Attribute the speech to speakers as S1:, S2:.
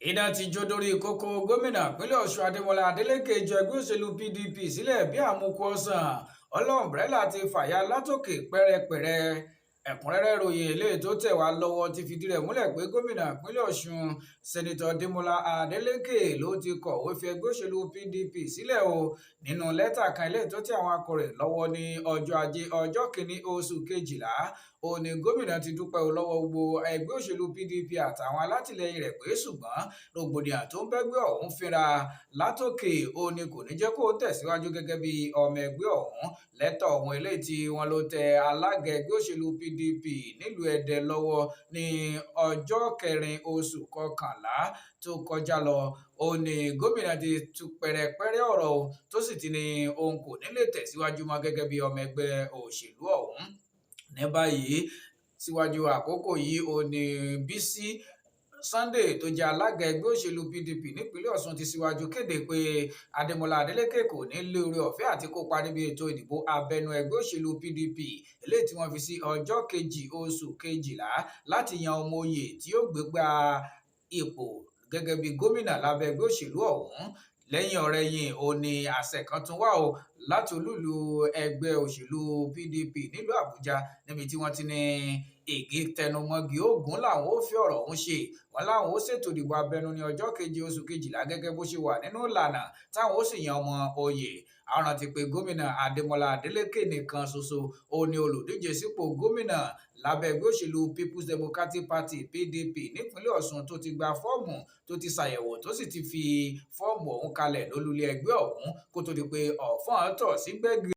S1: Iná ti jó dórí kókó gómìnà ìpínlẹ̀ Ọ̀ṣun Adémọ́lá Adélékè ju ẹgbẹ́ òṣèlú PDP sílẹ̀ bí àmúkù ọsàn. Ọlọ́mbrẹ́là ti fàya látòkè pẹ́rẹpẹ̀rẹ. Ẹ̀kúnrẹ́rẹ́ ìròyìn eléyìí tó tẹ̀ wá lọ́wọ́ ti fìdí rẹ̀ múlẹ̀ pé gómìnà ìpínlẹ̀ Ọ̀ṣun sẹ́nitọ̀ Adémọ́lá Adélékè ló ti kọ̀wé fi ẹgbẹ́ òṣèlú PDP sílẹ̀ o nínú lẹ́tà kan eléyìí tó tẹ̀ àwọn akọ̀ròyìn lọ́wọ́ ní ọjọ́ Ajé ọjọ́ kìíní oṣù kejìlá. Ó ní gómìnà ti dúpẹ́ lọ́wọ́ gbogbo ẹgbẹ́ òṣèlú PDP àtàwọn alátìlẹyìn rẹ̀ pé ṣùgbọ́n rògbòdìyàn tó ń bẹ́gbẹ́ ọ̀hún fínra látòkè ó ní kò ní jẹ́ kó tẹ̀síwájú gẹ́gẹ́ bí ọmọ ẹgbẹ́ ọ̀hún. Lẹ́tà ọ̀hún eléyìí tí wọ́n ló tẹ alága ẹgbẹ́ òṣèlú PDP nílùú Ẹdẹ lọ́wọ́ ní ọjọ́ kẹrin oṣù kọkànlá tó kọjá lọ. Ó ní gómìnà ti tú pẹ̀rẹ̀pẹ̀rẹ̀ ọ̀rọ̀ tó sì ti ní òun kò ní lè tẹ̀síwájú mọ́ gẹ́gẹ́ bí ọmọ ẹgbẹ́ òṣèlú ọ̀hún. Ní báyìí síwájú àkókò yìí ó ní Bísí Sunday tó jẹ́ alága ẹgbẹ́ òṣèlú PDP nípínlẹ̀ Ọ̀ṣun ti síwájú kéde pé Adémọ́lá Adélékè kò ní lé oore ọ̀fẹ́ àti kópa níbi ètò ìdìbò abẹ́nú ẹgbẹ́ òṣèlú PDP eléyìí tí wọ́n fi sí ọjọ́ kejì oṣù kejìlá láti yan ọmọ oyè tí yóò gbégbá ipò gẹ́gẹ́ bí gómìnà lábẹ́ ẹgbẹ́ òṣèlú ọ̀hún. Lẹ́yìn ọ̀rẹ̀yìn ó ní àṣẹ kan tún wá o láti olúìlú ẹgbẹ́ òṣèlú PDP nílùú Àbújá níbi tí wọ́n ti ní ègé tẹnumọ́gi ogun làwọn ó fi ọ̀rọ̀ ọ̀hún ṣe. Wọ́n láwọn ó ṣètò ìdìbò abẹ́nú ní ọjọ́ keje oṣù kejìlá gẹ́gẹ́ bó ṣe wà nínú ìlànà táwọn ó sì yan ọmọ oyè. Àwọn rántí pé gómìnà Adémọ́lá Adélékè nìkan ṣoṣo ó ní olùdíje sípò gómìnà lábẹ́ ẹgbẹ́ òṣèlú People's Democratic Party PDP nípínlẹ̀ Ọ̀ṣun tó ti gba fọ́ọ̀mù tó ti ṣàyẹ̀wò tó sì ti fi fọ́ọ̀mù ọ̀hún kalẹ̀ lólulẹ̀ ẹgbẹ́ ọ̀hún kó tó di pé ọ̀fọ́n tọ̀ sí gbẹ́gì.